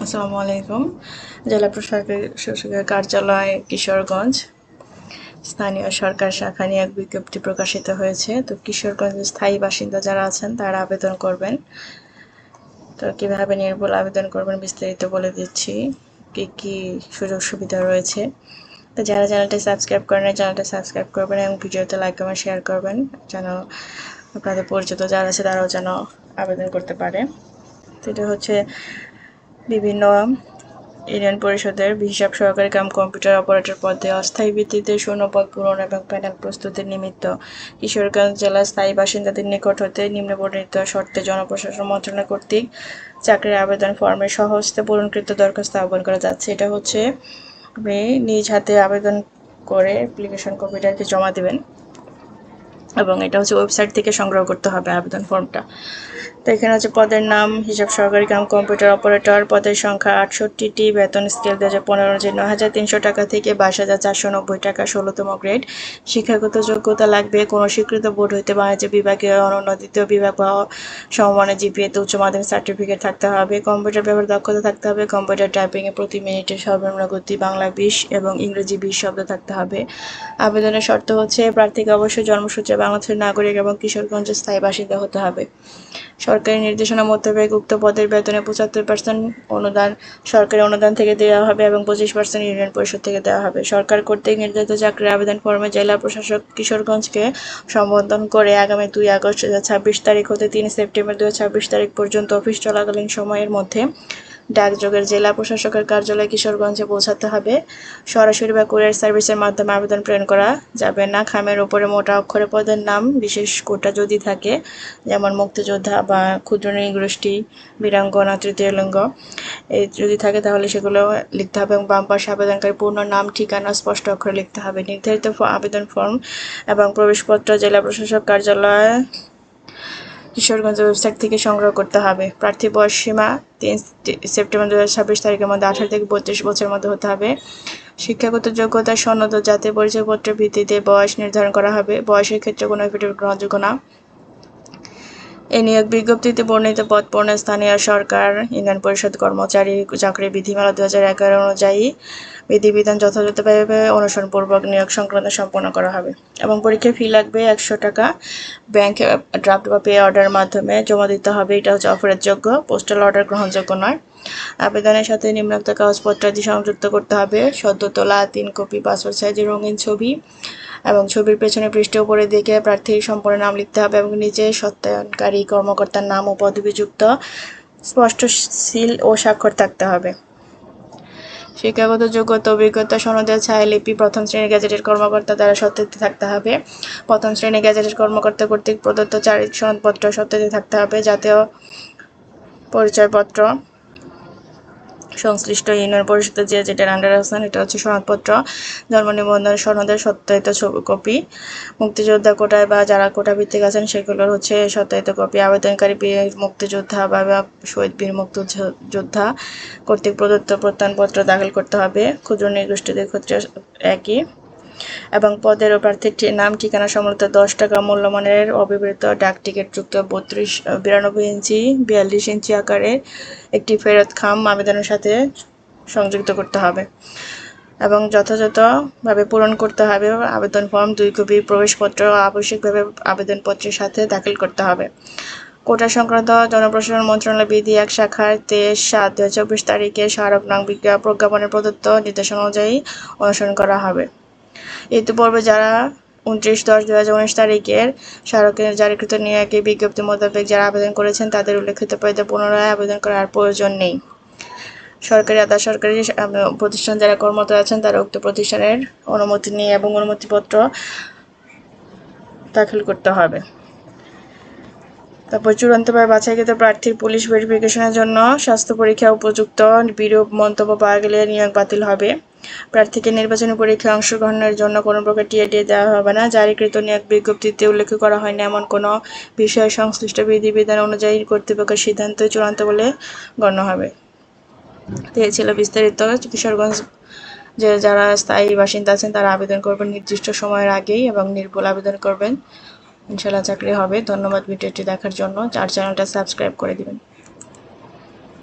আসসালামু আলাইকুম। জেলা প্রশাসকের কার্যালয় কিশোরগঞ্জ স্থানীয় সরকার শাখা নিয়োগ বিজ্ঞপ্তি প্রকাশিত হয়েছে। তো কিশোরগঞ্জের স্থায়ী বাসিন্দা যারা আছেন তারা আবেদন করবেন। তো কিভাবে নির্ভুল আবেদন করবেন বিস্তারিত বলে দিচ্ছি, কি কি সুযোগ সুবিধা রয়েছে। তো যারা চ্যানেলটি সাবস্ক্রাইব করেন চ্যানেলটি সাবস্ক্রাইব করবেন এবং ভিডিওতে লাইক কমেন্ট শেয়ার করবেন, যেন আপনাদের পরিচিত যারা আছে তারাও যেন আবেদন করতে পারে। তো এটা হচ্ছে বিভিন্ন ইউনিয়ন পরিষদের হিসাব সহকারী কাম কম্পিউটার অপারেটর পদে অস্থায়ী ভিত্তিতে শূন্যপদ পূরণ এবং প্যানেল প্রস্তুতির নিমিত্ত কিশোরগঞ্জ জেলার স্থায়ী বাসিন্দাদের নিকট হতে নিম্নবর্ণিত শর্তে জনপ্রশাসন মন্ত্রণালয় কর্তৃক চাকরির আবেদন ফর্মে স্বহস্তে পূরণকৃত দরখাস্ত আহ্বান করা যাচ্ছে। এটা হচ্ছে আপনি নিজ হাতে আবেদন করে অ্যাপ্লিকেশন কপিটাকে জমা দেবেন এবং এটা হচ্ছে ওয়েবসাইট থেকে সংগ্রহ করতে হবে আবেদন ফর্মটা। তো এখানে হচ্ছে পদের নাম হিসাব সহকারী কাম কম্পিউটার অপারেটর, পদের সংখ্যা ৬৮টি, বেতন স্কেল ২০১৫ অনুযায়ী ৯,৩০০ টাকা থেকে ২২,৪৯০ টাকা, ১৬তম গ্রেড। শিক্ষাগত যোগ্যতা লাগবে কোনো স্বীকৃত বোর্ড হইতে বাণিজ্য বিভাগে অনন্য দ্বিতীয় বিভাগ বা সমমানের জিপিএতে উচ্চ মাধ্যমিক সার্টিফিকেট থাকতে হবে। কম্পিউটার ব্যবহার দক্ষতা থাকতে হবে। কম্পিউটার টাইপিংয়ে প্রতি মিনিটে সর্বনিম্ন গতি বাংলা ২০ এবং ইংরেজি ২০ শব্দ থাকতে হবে। আবেদনের শর্ত হচ্ছে প্রার্থীকে অবশ্যই জন্মসূত্রে বাংলাদেশের নাগরিক এবং কিশোরগঞ্জের স্থায়ী বাসিন্দা হতে হবে। সরকারি নির্দেশনা মোতাবেক উক্ত পদের বেতনে ৭৫% অনুদান সরকারি অনুদান থেকে দেওয়া হবে এবং 25% ইউনিয়ন পরিষদ থেকে দেওয়া হবে। সরকার কর্তৃক নির্ধারিত চাকরির আবেদন ফর্মে জেলা প্রশাসক কিশোরগঞ্জকে সম্বোধন করে আগামী ২ আগস্ট ২০২৬ তারিখ হতে ৩ সেপ্টেম্বর ২০২৬ তারিখ পর্যন্ত অফিস চলাকালীন সময়ের মধ্যে ডাকযোগের জেলা প্রশাসকের কার্যালয় কিশোরগঞ্জে পৌঁছাতে হবে। সরাসরি বা কুরিয়ার সার্ভিসের মাধ্যমে আবেদন প্রেরণ করা যাবে না। খামের ওপরে মোটা অক্ষরে পদের নাম, বিশেষ কোটা যদি থাকে, যেমন মুক্তিযোদ্ধা বা ক্ষুদ্র নৃগোষ্ঠী, বীরাঙ্গনা, তৃতীয় লিঙ্গ, এই যদি থাকে তাহলে সেগুলো লিখতে হবে এবং বাম পাশে আবেদনকারী পূর্ণ নাম, ঠিকানা স্পষ্ট অক্ষরে লিখতে হবে। নির্ধারিত আবেদন ফর্ম এবং প্রবেশপত্র জেলা প্রশাসক কার্যালয় কিশোরগঞ্জ ওয়েবসাইট থেকে সংগ্রহ করতে হবে। প্রার্থী বয়স সীমা ৩ সেপ্টেম্বর ২০২৬ তারিখের মধ্যে ১৮ থেকে ৩২ বছরের মধ্যে হতে হবে। শিক্ষাগত যোগ্যতা সনদ ও জাতীয় পরিচয়পত্রের ভিত্তিতে বয়স নির্ধারণ করা হবে। বয়সের ক্ষেত্রে কোনো এফিডেভিট গ্রহণযোগ্য না। এই নিয়োগ বিজ্ঞপ্তিতে বর্ণিত পদ পূরণে স্থানীয় সরকার, ইউনিয়ন পরিষদ কর্মচারী চাকরি বিধিমালা ২০১১ অনুযায়ী বিধিবিধান যথাযথভাবে অনুসরণপূর্বক নিয়োগ সংক্রান্ত সম্পন্ন করা হবে এবং পরীক্ষার ফি লাগবে ১০০ টাকা। ব্যাংক ড্রাফট বা পে অর্ডারের মাধ্যমে জমা দিতে হবে। এটা হচ্ছে অফারের যোগ্য, পোস্টাল অর্ডার গ্রহণযোগ্য নয়। আবেদনের সাথে নিম্নোক্ত কাগজপত্রাদি সংযুক্ত করতে হবে: সদ্য তোলা ৩ কপি পাসপোর্ট সাইজের রঙিন ছবি এবং ছবির পেছনে পৃষ্ঠে উপরের দিকে প্রার্থীর সম্পূর্ণ নাম লিখতে হবে এবং নিচে সত্যায়নকারী কর্মকর্তার নাম ও পদবিযুক্ত স্পষ্ট সিল ও স্বাক্ষর থাকতে হবে। শিক্ষাগত যোগ্যতা অভিজ্ঞতা সনদের ছায়ালিপি প্রথম শ্রেণীর গ্যাজেটেড কর্মকর্তা দ্বারা সত্যায়িত থাকতে হবে। প্রথম শ্রেণীর গ্যাজেটেড কর্মকর্তা কর্তৃক প্রদত্ত চারিত্রিক সনদপত্র সত্যায়িত থাকতে হবে। জাতীয় পরিচয়পত্র সংশ্লিষ্ট ইউনিয়ন পরিষদের যেটার আন্ডারে আছেন এটা হচ্ছে সনদপত্র। জন্ম নিবন্ধন সনদের সত্যায়িত কপি। মুক্তিযোদ্ধা কোটায় বা যারা কোটা ভিত্তিক আছেন সেগুলোর হচ্ছে সত্যায়িত কপি। আবেদনকারী বীর মুক্তিযোদ্ধা বা শহীদ বীর মুক্তিযোদ্ধা কর্তৃক প্রদত্ত প্রত্যয়নপত্র দাখিল করতে হবে। ক্ষুদ্র নৃগোষ্ঠীদের ক্ষেত্রে একই এবং পদের ও প্রার্থীর নাম, ঠিকানা সম্বলিত ১০ টাকা মূল্যমানের অবিবৃত ডাক টিকিট যুক্ত 92 ইঞ্চি 42 ইঞ্চি আকারের একটি ফেরত খাম আবেদনের সাথে সংযুক্ত করতে হবে এবং যথাযথভাবে পূরণ করতে হবে। আবেদন ফর্ম ২ কপি, প্রবেশপত্র আবশ্যিকভাবে আবেদনপত্রের সাথে দাখিল করতে হবে। কোটা সংক্রান্ত জনপ্রশাসন মন্ত্রণালয় বিধি ১ শাখার ২৩/৭/২০২৪ তারিখে স্মারক নং প্রজ্ঞাপনের প্রদত্ত নির্দেশনা অনুযায়ী অনুসরণ করা হবে। ইতিপূর্বে যারা ২৯/১০/২০১৯ তারিখের স্মারকে জারিকৃত নিয়োগের বিজ্ঞপ্তি মোতাবেক যারা আবেদন করেছেন তাদের উল্লেখিত পদে পুনরায় আবেদন করার প্রয়োজন নেই। সরকারি আধা সরকারি প্রতিষ্ঠান যারা কর্মরত আছেন তারা উক্ত প্রতিষ্ঠানের অনুমতি নিয়ে এবং অনুমতিপত্র দাখিল করতে হবে। তারপর চূড়ান্তভাবে বাছাইকৃত প্রার্থীর পুলিশ ভেরিফিকেশনের জন্য স্বাস্থ্য পরীক্ষা উপযুক্ত বিরূপ মন্তব্য পাওয়া গেলে নিয়োগ বাতিল হবে। প্রার্থীকে নির্বাচনী পরীক্ষায় অংশগ্রহণের জন্য কোনো প্রকার টিএ দেওয়া হবে না। জারিকৃত নিয়োগ বিজ্ঞপ্তিতে উল্লেখ করা হয়নি এমন কোনো বিষয় সংশ্লিষ্ট বিধিবিধান অনুযায়ী কর্তৃপক্ষের সিদ্ধান্তই চূড়ান্ত বলে গণ্য হবে। তো এই ছিল বিস্তারিত। কিশোরগঞ্জ যে যারা স্থায়ী বাসিন্দা আছেন তারা আবেদন করবেন নির্দিষ্ট সময়ের আগেই এবং নির্ভুল আবেদন করবেন, ইনশাল্লাহ চাকরি হবে। ধন্যবাদ ভিডিওটি দেখার জন্য। আর চ্যানেলটা সাবস্ক্রাইব করে দিবেন।